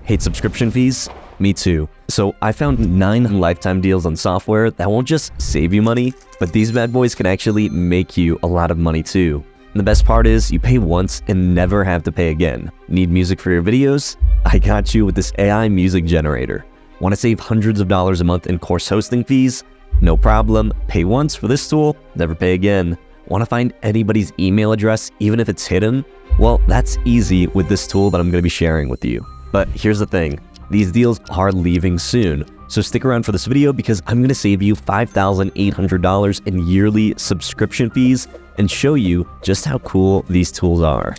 Hate subscription fees? Me too. So I found 9 lifetime deals on software that won't just save you money, but these bad boys can actually make you a lot of money too. And the best part is you pay once and never have to pay again. Need music for your videos? I got you with this AI music generator. Want to save hundreds of dollars a month in course hosting fees? No problem. Pay once for this tool, never pay again. Want to find anybody's email address even if it's hidden? Well, that's easy with this tool that I'm going to be sharing with you. But here's the thing. These deals are leaving soon, so stick around for this video because I'm going to save you $5,800 in yearly subscription fees and show you just how cool these tools are.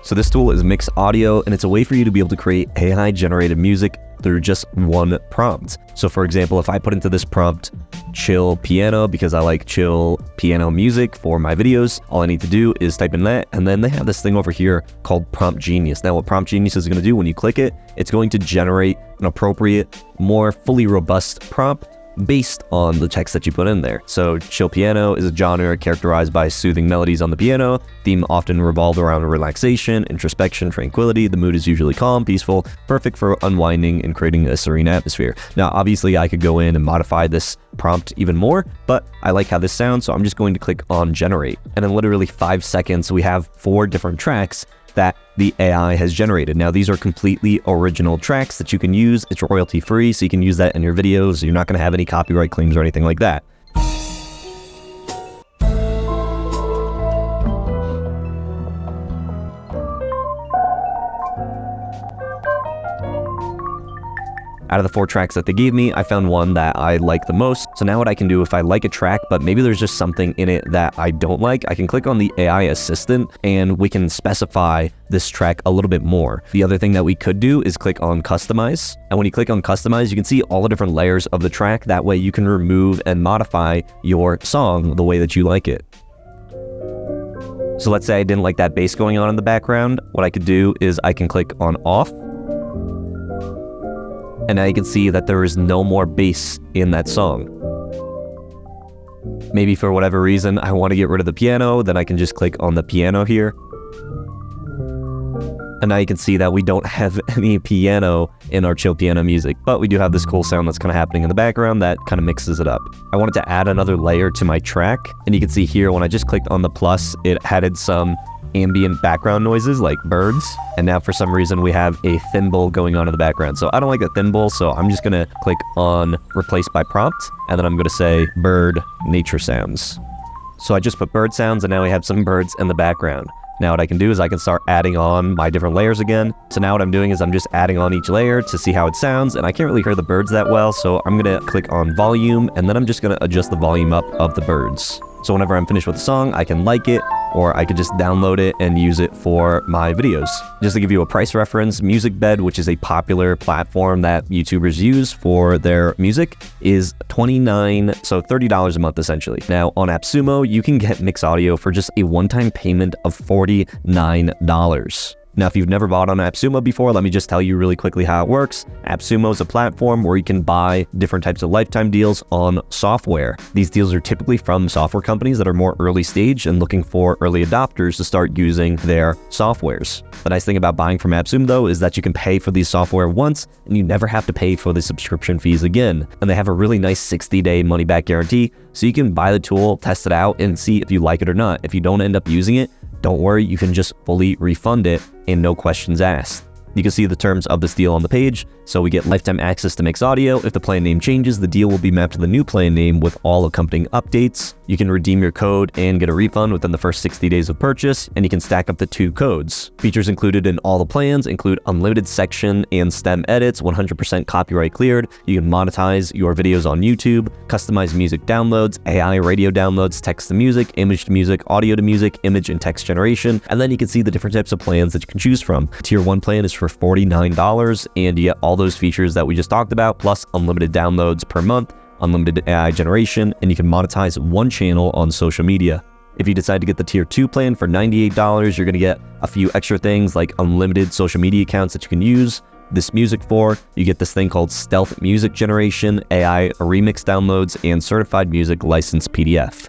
So this tool is Mix Audio, and it's a way for you to be able to create AI-generated music through just one prompt. So for example, if I put into this prompt, chill piano, because I like chill piano music for my videos, all I need to do is type in that, and then they have this thing over here called Prompt Genius. Now what Prompt Genius is going to do when you click it, it's going to generate an appropriate, more fully robust prompt based on the text that you put in there. So chill piano is a genre characterized by soothing melodies on the piano. Theme often revolved around relaxation, introspection, tranquility. The mood is usually calm, peaceful, perfect for unwinding and creating a serene atmosphere. Now, obviously I could go in and modify this prompt even more, but I like how this sounds, so I'm just going to click on generate. And in literally 5 seconds, we have 4 different tracks that the AI has generated. Now, these are completely original tracks that you can use. It's royalty free, so you can use that in your videos. You're not going to have any copyright claims or anything like that. Out of the 4 tracks that they gave me, I found one that I like the most. So now what I can do, if I like a track, but maybe there's just something in it that I don't like, I can click on the AI assistant and we can specify this track a little bit more. The other thing that we could do is click on customize. And when you click on customize, you can see all the different layers of the track. That way you can remove and modify your song the way that you like it. So let's say I didn't like that bass going on in the background. What I could do is I can click on off. And now you can see that there is no more bass in that song. Maybe for whatever reason, I want to get rid of the piano, then I can just click on the piano here. And now you can see that we don't have any piano in our chill piano music, but we do have this cool sound that's kind of happening in the background that kind of mixes it up. I wanted to add another layer to my track, and you can see here when I just clicked on the plus, it added some ambient background noises like birds, and now for some reason we have a thimble going on in the background. So I don't like a thimble, so I'm just gonna click on replace by prompt, and then I'm gonna say bird nature sounds. So I just put bird sounds, and now we have some birds in the background. Now what I can do is I can start adding on my different layers again. So now what I'm doing is I'm just adding on each layer to see how it sounds, and I can't really hear the birds that well, so I'm gonna click on volume, and then I'm just gonna adjust the volume up of the birds. So whenever I'm finished with the song, I can like it, or I could just download it and use it for my videos. Just to give you a price reference, MusicBed, which is a popular platform that YouTubers use for their music, is $29, so $30 a month essentially. Now on AppSumo, you can get Mix Audio for just a one-time payment of $49. Now, if you've never bought on AppSumo before, let me just tell you really quickly how it works. AppSumo is a platform where you can buy different types of lifetime deals on software. These deals are typically from software companies that are more early stage and looking for early adopters to start using their softwares. The nice thing about buying from AppSumo, though, is that you can pay for these software once and you never have to pay for the subscription fees again. And they have a really nice 60-day money-back guarantee, so you can buy the tool, test it out, and see if you like it or not. If you don't end up using it, don't worry, you can just fully refund it and no questions asked. You can see the terms of this deal on the page. So we get lifetime access to Mix Audio. If the plan name changes, the deal will be mapped to the new plan name with all accompanying updates. You can redeem your code and get a refund within the first 60 days of purchase, and you can stack up the 2 codes. Features included in all the plans include unlimited section and stem edits, 100% copyright cleared. You can monetize your videos on YouTube, customize music downloads, AI radio downloads, text to music, image to music, audio to music, image and text generation, and then you can see the different types of plans that you can choose from. Tier 1 plan is for $49, and you get all those features that we just talked about, plus unlimited downloads per month, unlimited AI generation, and you can monetize one channel on social media. If you decide to get the Tier 2 plan for $98, you're going to get a few extra things like unlimited social media accounts that you can use this music for. You get this thing called stealth music generation, AI remix downloads, and certified music license PDF.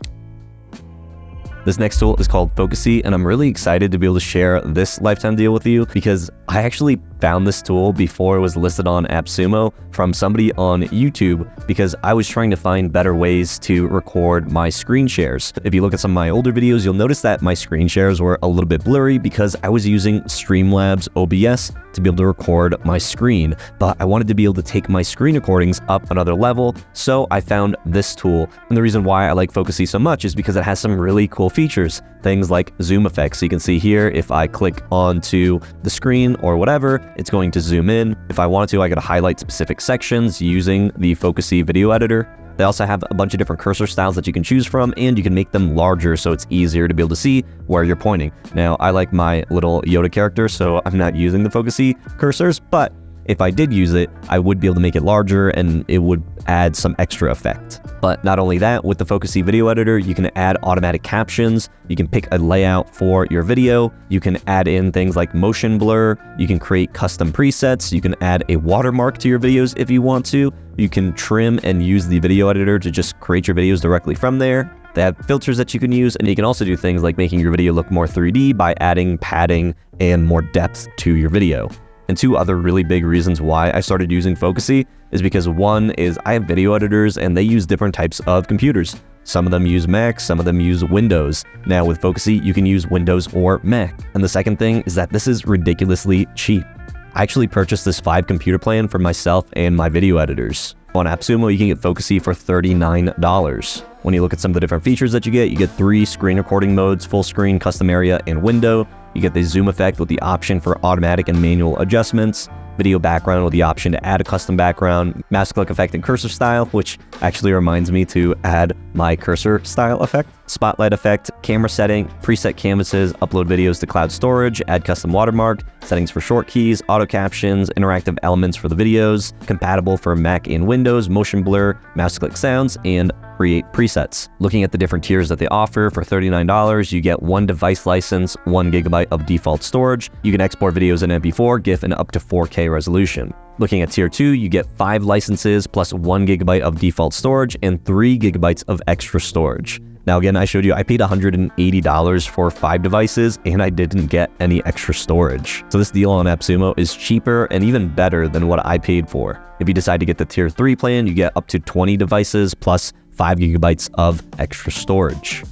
This next tool is called Focusee, and I'm really excited to be able to share this lifetime deal with you because I actually found this tool before it was listed on AppSumo from somebody on YouTube because I was trying to find better ways to record my screen shares. If you look at some of my older videos, you'll notice that my screen shares were a little bit blurry because I was using Streamlabs OBS to be able to record my screen, but I wanted to be able to take my screen recordings up another level, so I found this tool. And the reason why I like Focusee so much is because it has some really cool features, things like zoom effects. So you can see here, if I click onto the screen or whatever, it's going to zoom in. If I wanted to, I could highlight specific sections using the Focusee video editor. They also have a bunch of different cursor styles that you can choose from, and you can make them larger so it's easier to be able to see where you're pointing. Now, I like my little Yoda character, so I'm not using the Focusee cursors, but if I did use it, I would be able to make it larger and it would add some extra effect. But not only that, with the Focusee video editor, you can add automatic captions, you can pick a layout for your video, you can add in things like motion blur, you can create custom presets, you can add a watermark to your videos if you want to, you can trim and use the video editor to just create your videos directly from there. They have filters that you can use, and you can also do things like making your video look more 3D by adding padding and more depth to your video. And two other really big reasons why I started using Focusee is because one is I have video editors and they use different types of computers. Some of them use Mac, some of them use Windows. Now with Focusee, you can use Windows or Mac. And the second thing is that this is ridiculously cheap. I actually purchased this 5-computer plan for myself and my video editors. On AppSumo, you can get Focusee for $39. When you look at some of the different features that you get 3 screen recording modes, full screen, custom area, and window. You get the zoom effect with the option for automatic and manual adjustments, video background with the option to add a custom background, mouse click effect and cursor style, which actually reminds me to add my cursor style effect, spotlight effect, camera setting, preset canvases, upload videos to cloud storage, add custom watermark, settings for short keys, auto captions, interactive elements for the videos, compatible for Mac and Windows, motion blur, mouse click sounds, and create presets. Looking at the different tiers that they offer, for $39, you get 1 device license, 1 GB of default storage. You can export videos in MP4, GIF, and up to 4K resolution. Looking at tier 2, you get 5 licenses plus 1 GB of default storage and 3 GB of extra storage. Now again, I showed you I paid $180 for 5 devices and I didn't get any extra storage. So this deal on AppSumo is cheaper and even better than what I paid for. If you decide to get the tier 3 plan, you get up to 20 devices plus 5 GB of extra storage.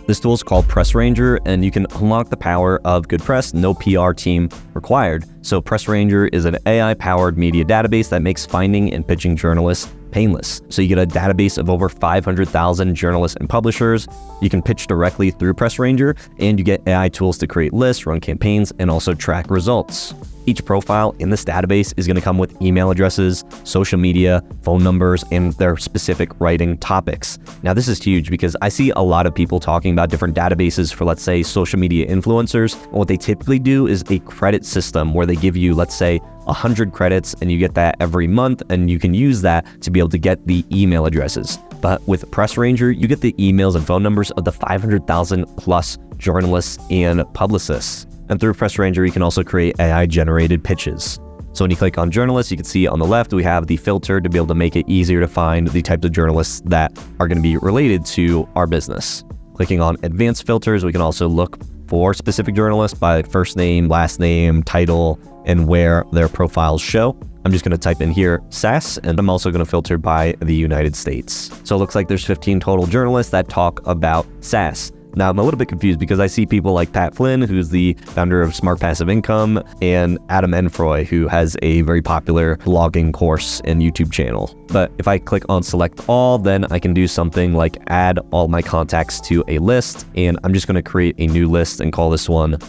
This tool is called Press Ranger, and you can unlock the power of good press, no PR team required. So Press Ranger is an AI-powered media database that makes finding and pitching journalists painless. So you get a database of over 500,000 journalists and publishers. You can pitch directly through Press Ranger, and you get AI tools to create lists, run campaigns, and also track results. Each profile in this database is going to come with email addresses, social media, phone numbers, and their specific writing topics. Now this is huge because I see a lot of people talking about different databases for, let's say, social media influencers. And what they typically do is a credit system where they give you, let's say, 100 credits and you get that every month, and you can use that to be able to get the email addresses. But with Press Ranger, you get the emails and phone numbers of the 500,000 plus journalists and publicists. And through Press Ranger, you can also create AI-generated pitches. So when you click on journalists, you can see on the left, we have the filter to be able to make it easier to find the types of journalists that are going to be related to our business. Clicking on advanced filters, we can also look for specific journalists by first name, last name, title, and where their profiles show. I'm just going to type in here SaaS, and I'm also going to filter by the United States. So it looks like there's 15 total journalists that talk about SaaS. Now, I'm a little bit confused because I see people like Pat Flynn, who's the founder of Smart Passive Income, and Adam Enfroy, who has a very popular blogging course and YouTube channel. But if I click on select all, then I can do something like add all my contacts to a list, and I'm just going to create a new list and call this one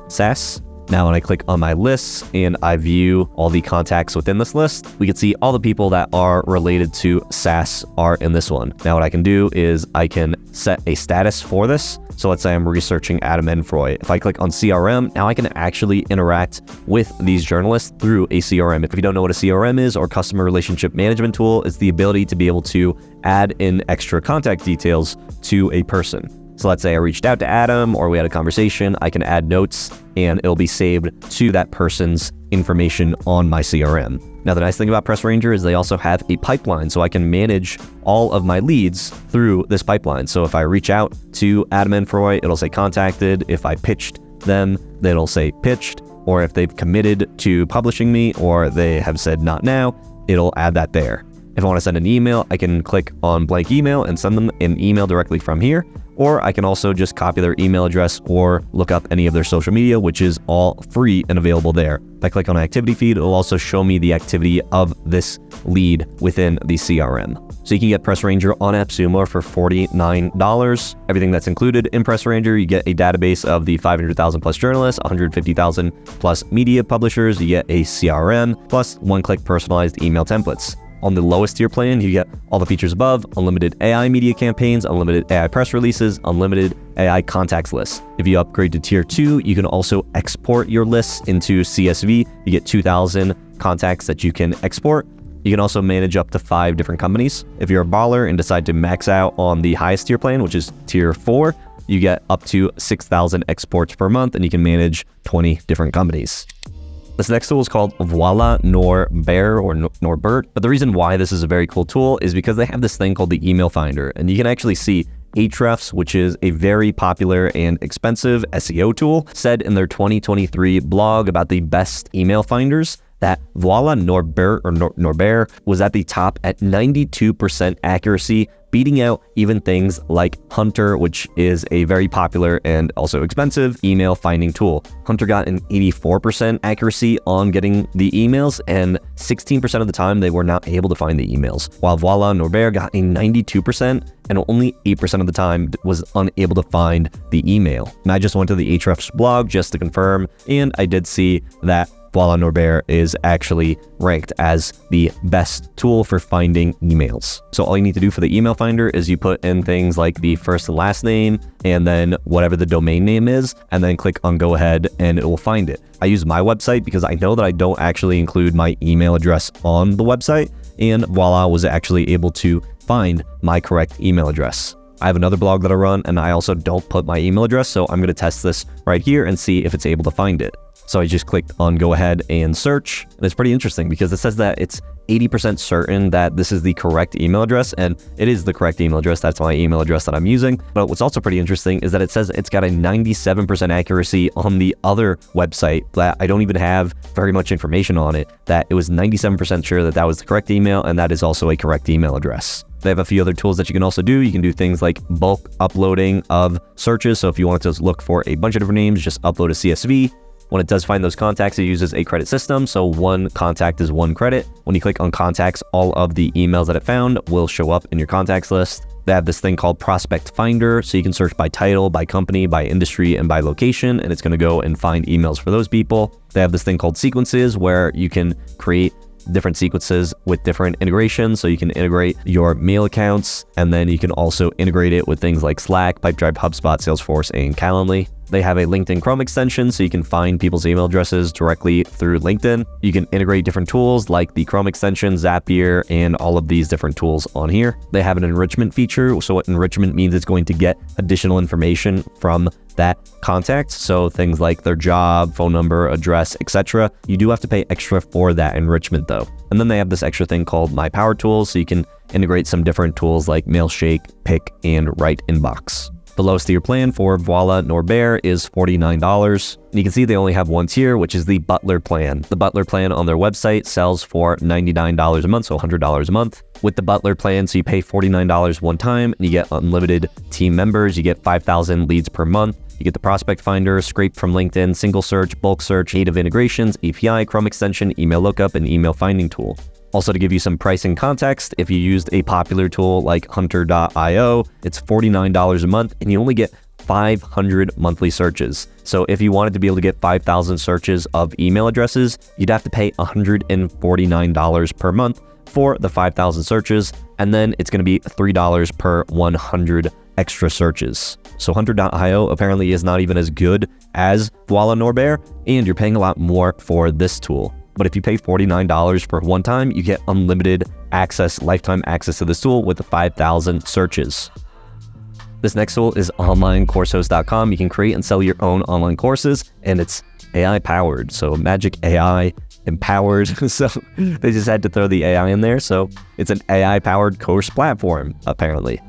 SaaS. Now, when I click on my lists and I view all the contacts within this list, we can see all the people that are related to SaaS are in this one. Now, what I can do is I can set a status for this. So let's say I'm researching Adam Enfroy. If I click on CRM, now I can actually interact with these journalists through a CRM. If you don't know what a CRM is, or customer relationship management tool, it's the ability to be able to add in extra contact details to a person. So let's say I reached out to Adam, or we had a conversation, I can add notes and it'll be saved to that person's information on my CRM. Now, the nice thing about Press Ranger is they also have a pipeline, so I can manage all of my leads through this pipeline. So if I reach out to Adam Enfroy, it'll say contacted. If I pitched them, it'll say pitched. or if they've committed to publishing me, or they have said not now, it'll add that there. If I want to send an email, I can click on blank email and send them an email directly from here, or I can also just copy their email address or look up any of their social media, which is all free and available there. If I click on activity feed, it'll also show me the activity of this lead within the CRM. So you can get Press Ranger on AppSumo for $49. Everything that's included in Press Ranger, you get a database of the 500,000 plus journalists, 150,000 plus media publishers, you get a CRM, plus one-click personalized email templates. On the lowest tier plan, you get all the features above: unlimited AI media campaigns, unlimited AI press releases, unlimited AI contacts lists. If you upgrade to tier 2, you can also export your lists into CSV. You get 2,000 contacts that you can export. You can also manage up to 5 different companies. If you're a baller and decide to max out on the highest tier plan, which is tier 4, you get up to 6,000 exports per month, and you can manage 20 different companies. This next tool is called Voila Norbert or Norbert, but the reason why this is a very cool tool is because they have this thing called the email finder, and you can actually see Ahrefs, which is a very popular and expensive SEO tool, said in their 2023 blog about the best email finders that Voila Norbert was at the top at 92% accuracy, beating out even things like Hunter, which is a very popular and also expensive email finding tool. Hunter got an 84% accuracy on getting the emails, and 16% of the time they were not able to find the emails, while Voila Norbert got a 92% and only 8% of the time was unable to find the email. And I just went to the Ahrefs blog just to confirm, and I did see that Voila Norbert is actually ranked as the best tool for finding emails. So all you need to do for the email finder is you put in things like the first and last name and then whatever the domain name is, and then click on go ahead and it will find it. I use my website because I know that I don't actually include my email address on the website, and Voila was actually able to find my correct email address. I have another blog that I run and I also don't put my email address, so I'm going to test this right here and see if it's able to find it. So I just clicked on go ahead and search, and it's pretty interesting because it says that it's 80% certain that this is the correct email address, and it is the correct email address. That's my email address that I'm using. But what's also pretty interesting is that it says it's got a 97% accuracy on the other website that I don't even have very much information on it, that it was 97% sure that that was the correct email, and that is also a correct email address. They have a few other tools that you can also do. You can do things like bulk uploading of searches. So if you wanted to look for a bunch of different names, just upload a CSV. When it does find those contacts, it uses a credit system. So one contact is one credit. When you click on contacts, all of the emails that it found will show up in your contacts list. They have this thing called Prospect Finder. So you can search by title, by company, by industry, and by location, and it's going to go and find emails for those people. They have this thing called Sequences, where you can create different sequences with different integrations. So you can integrate your mail accounts, and then you can also integrate it with things like Slack, Pipedrive, HubSpot, Salesforce, and Calendly. They have a LinkedIn Chrome extension, so you can find people's email addresses directly through LinkedIn. You can integrate different tools like the Chrome extension, Zapier, and all of these different tools on here. They have an enrichment feature. So what enrichment means, it's going to get additional information from that contact. So things like their job, phone number, address, etc. You do have to pay extra for that enrichment though. And then they have this extra thing called My Power Tools, so you can integrate some different tools like Mailshake, Pick, and Write Inbox. The lowest tier plan for Voila Norbert is $49. And you can see they only have one tier, which is the Butler plan. The Butler plan on their website sells for $99 a month, so $100 a month. With the Butler plan, so you pay $49 one time, and you get unlimited team members. You get 5,000 leads per month. You get the Prospect Finder, scrape from LinkedIn, single search, bulk search, native integrations, API, Chrome extension, email lookup, and email finding tool. Also, to give you some pricing context, if you used a popular tool like Hunter.io, it's $49 a month, and you only get 500 monthly searches. So if you wanted to be able to get 5,000 searches of email addresses, you'd have to pay $149 per month for the 5,000 searches, and then it's going to be $3 per 100 extra searches. So Hunter.io apparently is not even as good as Voila Norbert, and you're paying a lot more for this tool. But if you pay $49 for one time, you get unlimited access, lifetime access to this tool with the 5,000 searches. This next tool is onlinecoursehost.com. You can create and sell your own online courses, and it's AI powered. So Magic AI empowered. So they just had to throw the AI in there. So it's an AI powered course platform, apparently.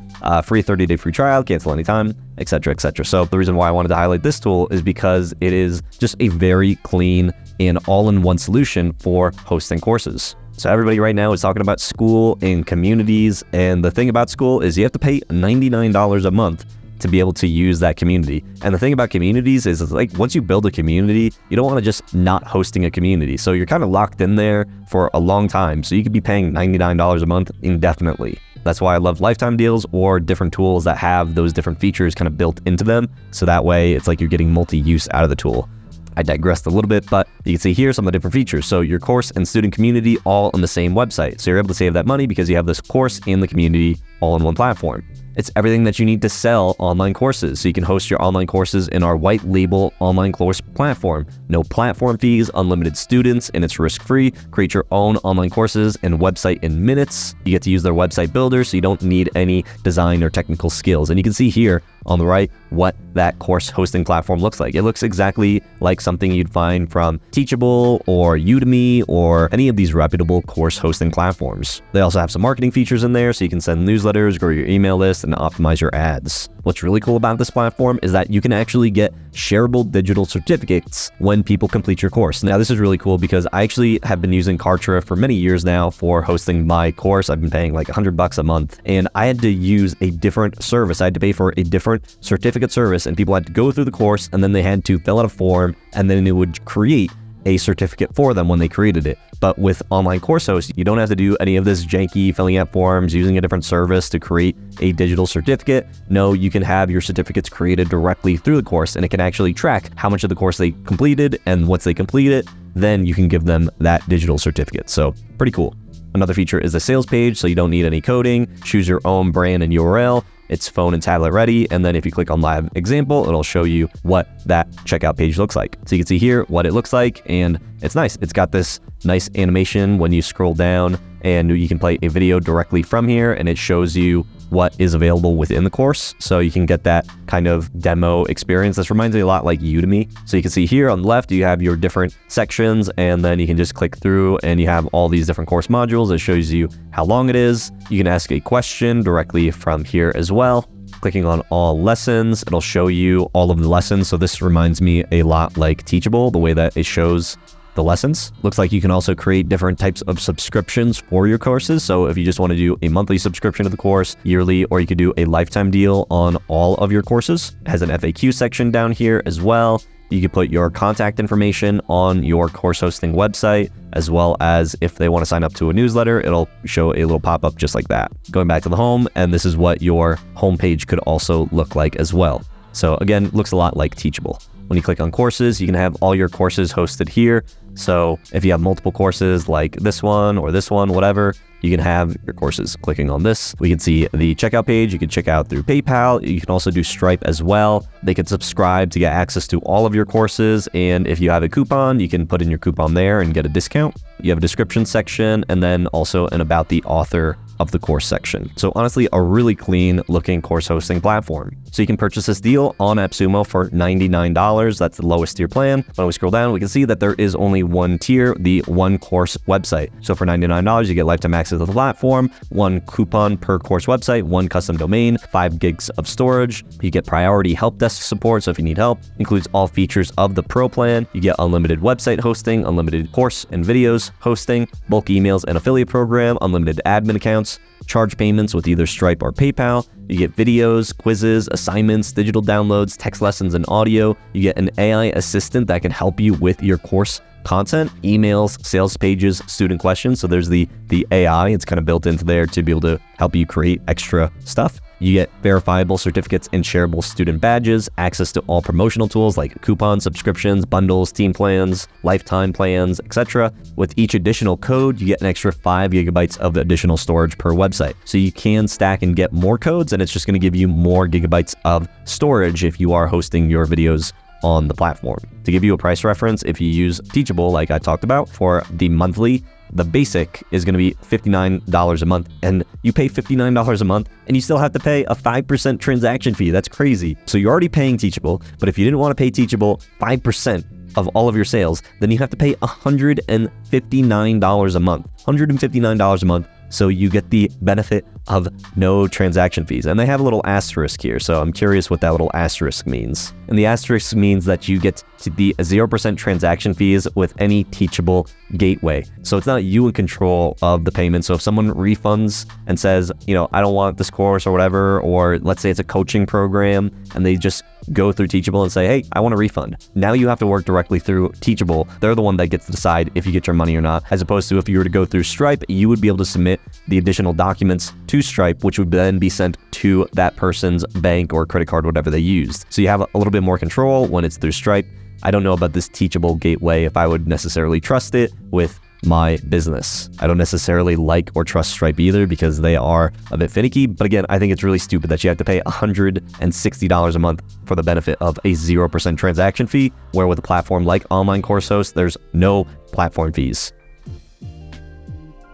free 30-day free trial, cancel anytime, etc., etc. So the reason why I wanted to highlight this tool is because it is just a very clean and all-in-one solution for hosting courses. So everybody right now is talking about school and communities, and the thing about school is you have to pay $99 a month to be able to use that community. And the thing about communities is, like, once you build a community, you don't want to just not hosting a community. So you're kind of locked in there for a long time. So you could be paying $99 a month indefinitely. That's why I love lifetime deals or different tools that have those different features kind of built into them. So that way it's like you're getting multi-use out of the tool. I digressed a little bit, but you can see here some of the different features. So your course and student community all on the same website. So you're able to save that money because you have this course and the community all in one platform. It's everything that you need to sell online courses. So you can host your online courses in our white label online course platform. No platform fees, unlimited students, and it's risk-free. Create your own online courses and website in minutes. You get to use their website builder, so you don't need any design or technical skills. And you can see here on the right what that course hosting platform looks like. It looks exactly like something you'd find from Teachable or Udemy or any of these reputable course hosting platforms. They also have some marketing features in there, so you can send newsletters, grow your email list, and optimize your ads. What's really cool about this platform is that you can actually get shareable digital certificates when people complete your course. Now, this is really cool because I actually have been using Kartra for many years now for hosting my course. I've been paying like $100 a month, and I had to use a different service. I had to pay for a different certificate service, and people had to go through the course, and then they had to fill out a form, and then it would create a certificate for them when they created it. But with online course hosts, you don't have to do any of this janky filling out forms, using a different service to create a digital certificate. No, you can have your certificates created directly through the course, and it can actually track how much of the course they completed, and once they complete it, then you can give them that digital certificate. So pretty cool. Another feature is the sales page, so you don't need any coding. Choose your own brand and URL. It's phone and tablet ready, and then if you click on live example, it'll show you what that checkout page looks like. So you can see here what it looks like, and it's nice. It's got this nice animation when you scroll down, and you can play a video directly from here, and it shows you what is available within the course. So you can get that kind of demo experience. This reminds me a lot like Udemy. So you can see here on the left, you have your different sections, and then you can just click through and you have all these different course modules. It shows you how long it is. You can ask a question directly from here as well. Clicking on all lessons, it'll show you all of the lessons. So this reminds me a lot like Teachable, the way that it shows the lessons. Looks like you can also create different types of subscriptions for your courses. So if you just want to do a monthly subscription to the course, yearly, or you could do a lifetime deal on all of your courses. It has an FAQ section down here as well. You can put your contact information on your course hosting website, as well as if they want to sign up to a newsletter, it'll show a little pop-up just like that. Going back to the home, and this is what your homepage could also look like as well. So again, looks a lot like Teachable. When you click on courses, you can have all your courses hosted here. So if you have multiple courses like this one or this one, whatever, you can have your courses. Clicking on this, we can see the checkout page. You can check out through PayPal. You can also do Stripe as well. They can subscribe to get access to all of your courses. And if you have a coupon, you can put in your coupon there and get a discount. You have a description section, and then also an about the author of the course section. So honestly, a really clean looking course hosting platform. So you can purchase this deal on AppSumo for $99. That's the lowest tier plan. When we scroll down, we can see that there is only one tier, the one course website. So for $99, you get lifetime access to the platform, one coupon per course website, one custom domain, 5 gigs of storage. You get priority help desk support. So if you need help, includes all features of the pro plan. You get unlimited website hosting, unlimited course and videos hosting, bulk emails and affiliate program, unlimited admin accounts, charge payments with either Stripe or PayPal. You get videos, quizzes, assignments, digital downloads, text lessons, and audio. You get an AI assistant that can help you with your course content, emails, sales pages, student questions. So there's the AI, it's kind of built into there to be able to help you create extra stuff. You get verifiable certificates and shareable student badges, access to all promotional tools like coupons, subscriptions, bundles, team plans, lifetime plans, etc. With each additional code, you get an extra 5 gigabytes of additional storage per website. So you can stack and get more codes, and it's just going to give you more gigabytes of storage if you are hosting your videos on the platform. To give you a price reference, if you use Teachable, like I talked about, for the monthly, the basic is going to be $59 a month, and you pay $59 a month and you still have to pay a 5% transaction fee. That's crazy. So you're already paying Teachable, but if you didn't want to pay Teachable 5% of all of your sales, then you have to pay $159 a month. $159 a month So you get the benefit of no transaction fees. And they have a little asterisk here. So I'm curious what that little asterisk means. And the asterisk means that you get to the 0% transaction fees with any teachable gateway. So it's not you in control of the payment. So if someone refunds and says, I don't want this course or whatever, or let's say it's a coaching program and they just go through Teachable and say, hey, I want a refund. Now you have to work directly through Teachable. They're the one that gets to decide if you get your money or not, as opposed to if you were to go through Stripe, you would be able to submit the additional documents to Stripe, which would then be sent to that person's bank or credit card, whatever they used. So you have a little bit more control when it's through Stripe. I don't know about this Teachable gateway if I would necessarily trust it with my business. I don't necessarily like or trust Stripe either because they are a bit finicky. But again, I think it's really stupid that you have to pay $160 a month for the benefit of a 0% transaction fee, where with a platform like Online Course Host, there's no platform fees.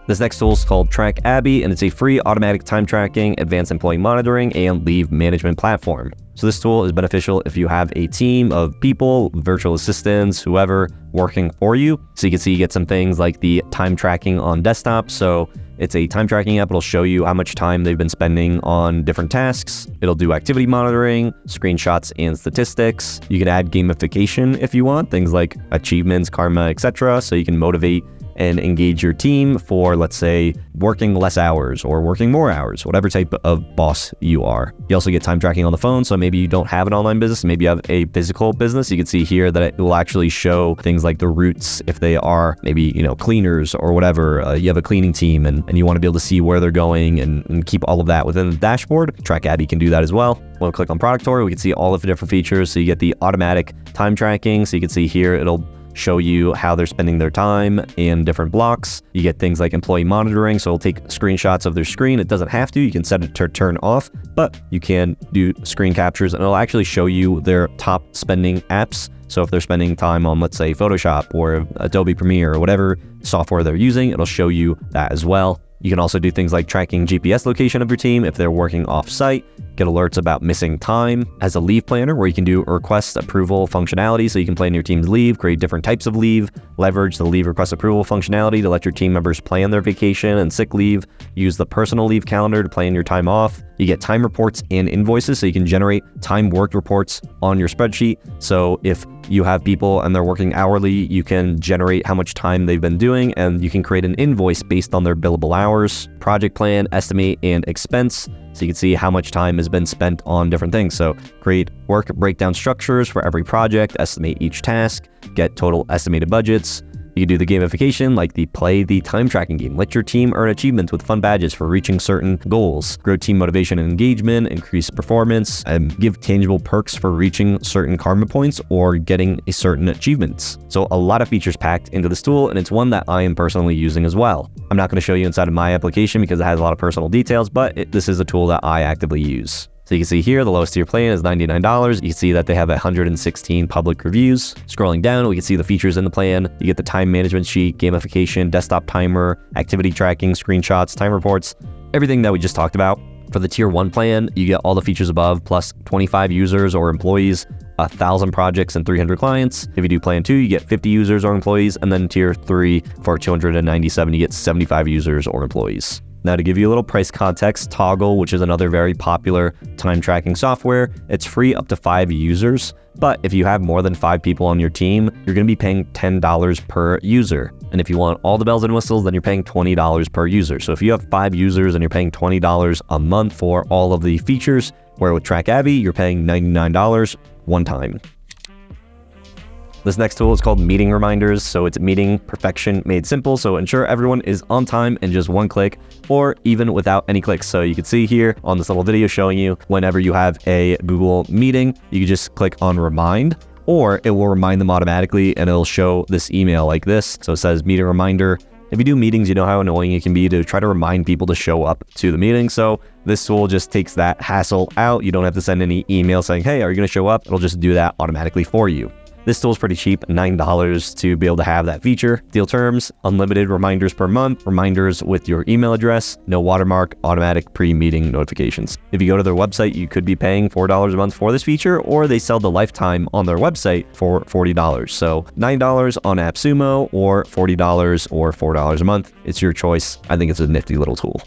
This next tool is called Trackabi, and it's a free automatic time tracking, advanced employee monitoring, and leave management platform. So this tool is beneficial if you have a team of people, virtual assistants, whoever working for you. So you can see you get some things like the time tracking on desktop. So it's a time tracking app. It'll show you how much time they've been spending on different tasks. It'll do activity monitoring, screenshots, and statistics. You can add gamification if you want, things like achievements, karma, etc. So you can motivate and engage your team for, let's say, working less hours or working more hours, whatever type of boss you are. You also get time tracking on the phone. So maybe you don't have an online business, maybe you have a physical business. You can see here that it will actually show things like the routes if they are maybe, cleaners or whatever. You have a cleaning team and you want to be able to see where they're going and keep all of that within the dashboard. Trackabi can do that as well. When we click on Product Tour, we can see all of the different features. So you get the automatic time tracking. So you can see here, it'll show you how they're spending their time in different blocks. You get things like employee monitoring, so it'll take screenshots of their screen. It doesn't have to. You can set it to turn off, but you can do screen captures, and it'll actually show you their top spending apps. So if they're spending time on, let's say, Photoshop or Adobe Premiere or whatever software they're using, it'll show you that as well. You can also do things like tracking GPS location of your team if they're working off-site, get alerts about missing time, as a leave planner where you can do request approval functionality so you can plan your team's leave, create different types of leave, leverage the leave request approval functionality to let your team members plan their vacation and sick leave, use the personal leave calendar to plan your time off. You get time reports and invoices so you can generate time worked reports on your spreadsheet. So if you have people and they're working hourly, you can generate how much time they've been doing and you can create an invoice based on their billable hours. Project plan, estimate, and expense. So you can see how much time has been spent on different things. So create work breakdown structures for every project, estimate each task, get total estimated budgets. You can do the gamification like play the time tracking game. Let your team earn achievements with fun badges for reaching certain goals. Grow team motivation and engagement, increase performance, and give tangible perks for reaching certain karma points or getting a certain achievements. So a lot of features packed into this tool, and it's one that I am personally using as well. I'm not going to show you inside of my application because it has a lot of personal details, but this is a tool that I actively use. So you can see here, the lowest tier plan is $99. You can see that they have 116 public reviews. Scrolling down, we can see the features in the plan. You get the time management sheet, gamification, desktop timer, activity tracking, screenshots, time reports, everything that we just talked about. For the tier 1 plan, you get all the features above, plus 25 users or employees, 1,000 projects, and 300 clients. If you do plan 2, you get 50 users or employees, and then tier 3 for 297, you get 75 users or employees. Now, to give you a little price context, Toggle, which is another very popular time tracking software, it's free up to 5 users. But if you have more than 5 people on your team, you're going to be paying $10 per user. And if you want all the bells and whistles, then you're paying $20 per user. So if you have 5 users and you're paying $20 a month for all of the features, where with Trackabi, you're paying $99 one time. This next tool is called Meeting Reminders. So it's meeting perfection made simple. So ensure everyone is on time in just one click or even without any clicks. So you can see here on this little video showing you whenever you have a Google meeting, you can just click on remind, or it will remind them automatically and it'll show this email like this. So it says meeting reminder. If you do meetings, you know how annoying it can be to try to remind people to show up to the meeting. So this tool just takes that hassle out. You don't have to send any email saying, hey, are you going to show up? It'll just do that automatically for you. This tool is pretty cheap, $9 to be able to have that feature. Deal terms: unlimited reminders per month, reminders with your email address, no watermark, automatic pre-meeting notifications. If you go to their website, you could be paying $4 a month for this feature, or they sell the lifetime on their website for $40. So $9 on AppSumo, or $40 or $4 a month. It's your choice. I think it's a nifty little tool.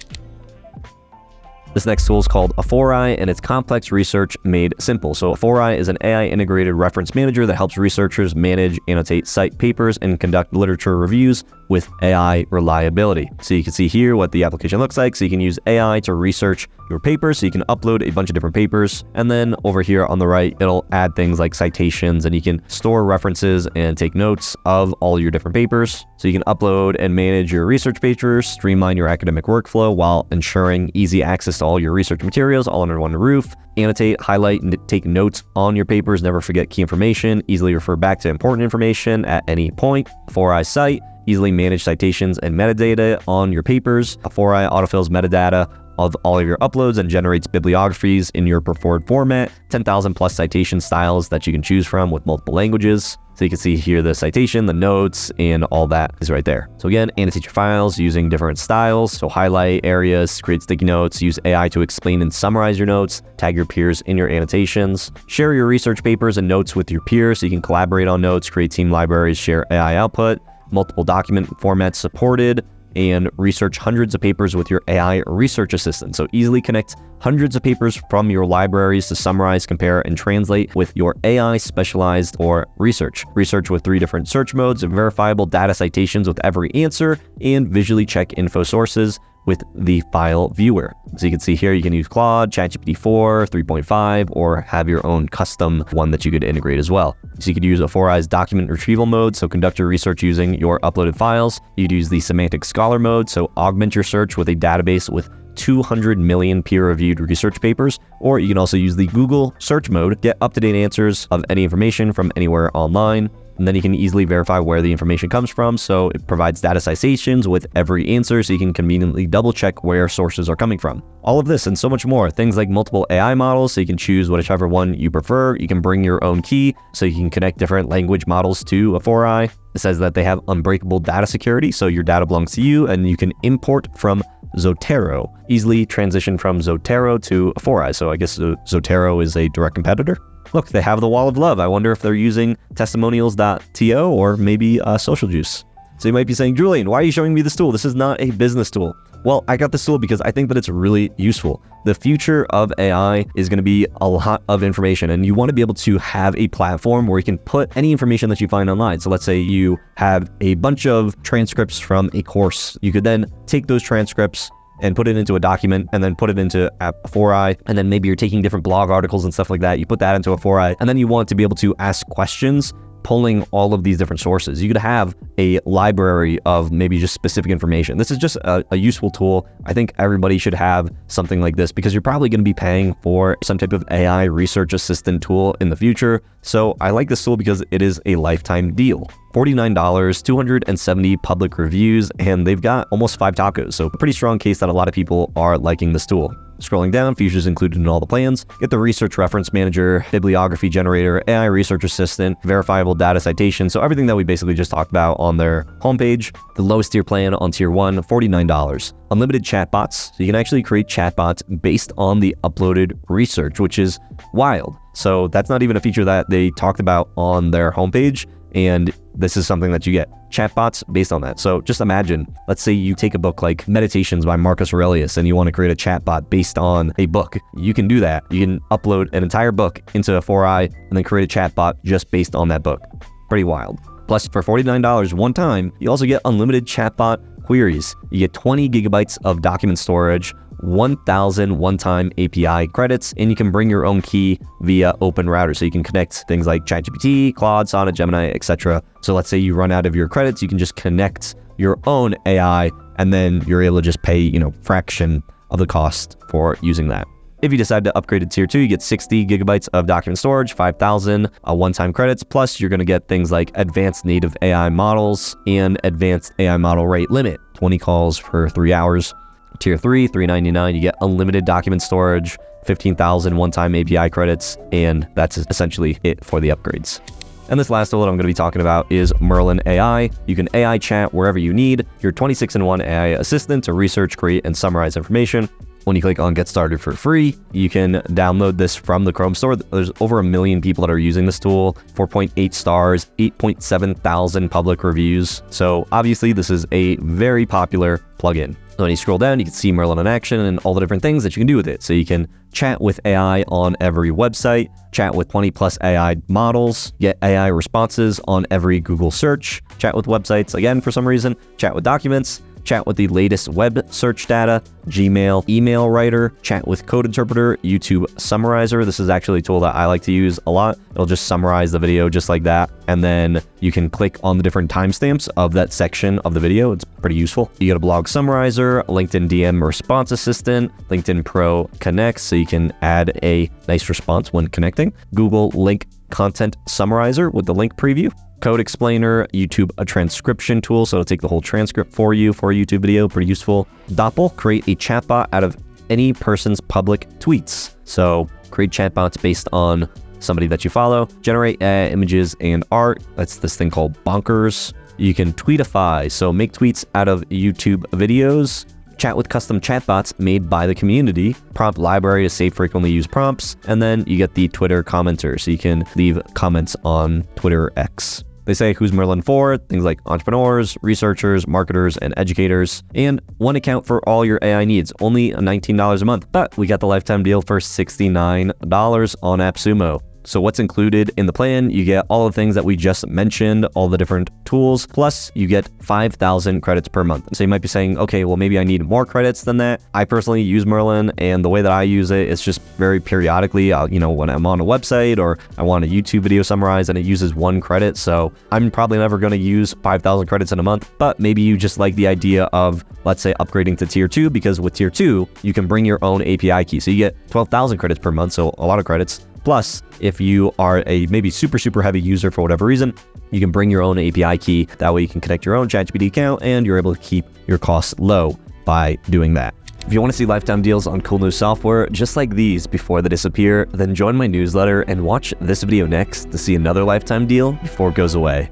This next tool is called Afforai, and it's complex research made simple. So Afforai is an AI integrated reference manager that helps researchers manage, annotate, cite papers, and conduct literature reviews with AI reliability. So you can see here what the application looks like. So you can use AI to research your papers. So you can upload a bunch of different papers. And then over here on the right, it'll add things like citations, and you can store references and take notes of all your different papers. So you can upload and manage your research papers, streamline your academic workflow while ensuring easy access to all your research materials all under one roof. Annotate, highlight, and take notes on your papers. Never forget key information. Easily refer back to important information at any point. Afforai Cite: easily manage citations and metadata on your papers. Afforai autofills metadata of all of your uploads and generates bibliographies in your preferred format. 10,000 plus citation styles that you can choose from with multiple languages. So you can see here the citation, the notes, and all that is right there. So again, annotate your files using different styles. So highlight areas, create sticky notes, use AI to explain and summarize your notes, tag your peers in your annotations, share your research papers and notes with your peers so you can collaborate on notes, create team libraries, share AI output, multiple document formats supported, and research hundreds of papers with your AI research assistant. So easily connect hundreds of papers from your libraries to summarize, compare, and translate with your AI specialized or research. Research with 3 different search modes, verifiable data citations with every answer, and visually check info sources with the file viewer. So you can see here, you can use Claude, ChatGPT 4, 3.5, or have your own custom one that you could integrate as well. So you could use Afforai's document retrieval mode, so conduct your research using your uploaded files. You'd use the semantic scholar mode, so augment your search with a database with 200 million peer-reviewed research papers, or you can also use the Google search mode, get up-to-date answers of any information from anywhere online. And then you can easily verify where the information comes from. So it provides data citations with every answer, so you can conveniently double check where sources are coming from. All of this and so much more. Things like multiple AI models, so you can choose whichever one you prefer. You can bring your own key, so you can connect different language models to Afforai. It says that they have unbreakable data security, so your data belongs to you, and you can import from Zotero. Easily transition from Zotero to Afforai. So I guess Zotero is a direct competitor. Look, they have the wall of love. I wonder if they're using testimonials.to or maybe Social Juice. So you might be saying, Julian, why are you showing me this tool? This is not a business tool. Well, I got this tool because I think that it's really useful. The future of AI is going to be a lot of information, and you want to be able to have a platform where you can put any information that you find online. So let's say you have a bunch of transcripts from a course. You could then take those transcripts and put it into a document, and then put it into Afforai, and then maybe you're taking different blog articles and stuff like that. You put that into Afforai, and then you want to be able to ask questions, pulling all of these different sources. You could have a library of maybe just specific information. This is just a useful tool. I think everybody should have something like this, because you're probably going to be paying for some type of AI research assistant tool in the future. So I like this tool because it is a lifetime deal. $49, 270 public reviews, and they've got almost 5 tacos. So a pretty strong case that a lot of people are liking this tool. Scrolling down, features included in all the plans. Get the research reference manager, bibliography generator, AI research assistant, verifiable data citation. So everything that we basically just talked about on their homepage. The lowest tier plan on tier 1, $49. Unlimited chatbots. So you can actually create chatbots based on the uploaded research, which is wild. So that's not even a feature that they talked about on their homepage, and this is something that you get. Chatbots based on that. So just imagine, let's say you take a book like Meditations by Marcus Aurelius, and you want to create a chatbot based on a book. You can do that. You can upload an entire book into Afforai and then create a chatbot just based on that book. Pretty wild. Plus, for $49 one time, you also get unlimited chatbot queries. You get 20 gigabytes of document storage, 1,000 one-time API credits, and you can bring your own key via Open Router. So you can connect things like ChatGPT, Claude, Sonnet, Gemini, etc. So let's say you run out of your credits, you can just connect your own AI, and then you're able to just pay, fraction of the cost for using that. If you decide to upgrade to tier 2, you get 60 gigabytes of document storage, 5,000 one-time credits, plus you're going to get things like advanced native AI models and advanced AI model rate limit, 20 calls per 3 hours. Tier 3, $399, you get unlimited document storage, 15,000 one-time API credits, and that's essentially it for the upgrades. And this last tool that I'm going to be talking about is Merlin AI. You can AI chat wherever you need. Your 26-in-1 AI assistant to research, create, and summarize information. When you click on Get Started for free, you can download this from the Chrome store. There's over 1 million people that are using this tool, 4.8 stars, 8.7 thousand public reviews. So obviously this is a very popular plugin. So when you scroll down, you can see Merlin in action and all the different things that you can do with it. So you can chat with AI on every website, chat with 20+ AI models, get AI responses on every Google search, chat with websites, again, for some reason, chat with documents, chat with the latest web search data, Gmail, email writer, chat with code interpreter, YouTube summarizer. This is actually a tool that I like to use a lot. It'll just summarize the video just like that. And then you can click on the different timestamps of that section of the video. It's pretty useful. You get a blog summarizer, LinkedIn DM response assistant, LinkedIn Pro Connect, so you can add a nice response when connecting. Google Link Content Summarizer with the link preview. Code Explainer, YouTube a transcription tool, so it'll take the whole transcript for you for a YouTube video, pretty useful. Doppel, create a chatbot out of any person's public tweets. So create chatbots based on somebody that you follow. Generate images and art. That's this thing called Bonkers. You can tweetify, so make tweets out of YouTube videos. Chat with custom chatbots made by the community. Prompt library to save frequently used prompts. And then you get the Twitter commenter, so you can leave comments on Twitter X. They say who's Merlin for, things like entrepreneurs, researchers, marketers, and educators, and one account for all your AI needs, only $19 a month. But we got the lifetime deal for $69 on AppSumo. So what's included in the plan? You get all the things that we just mentioned, all the different tools, plus you get 5,000 credits per month. So you might be saying, okay, well, maybe I need more credits than that. I personally use Merlin, and the way that I use it is just very periodically, when I'm on a website or I want a YouTube video summarized and it uses 1 credit. So I'm probably never going to use 5,000 credits in a month, but maybe you just like the idea of, let's say, upgrading to tier 2, because with tier 2, you can bring your own API key. So you get 12,000 credits per month, so a lot of credits. Plus, if you are a maybe super heavy user for whatever reason, you can bring your own API key. That way you can connect your own ChatGPT account and you're able to keep your costs low by doing that. If you want to see lifetime deals on cool new software just like these before they disappear, then join my newsletter and watch this video next to see another lifetime deal before it goes away.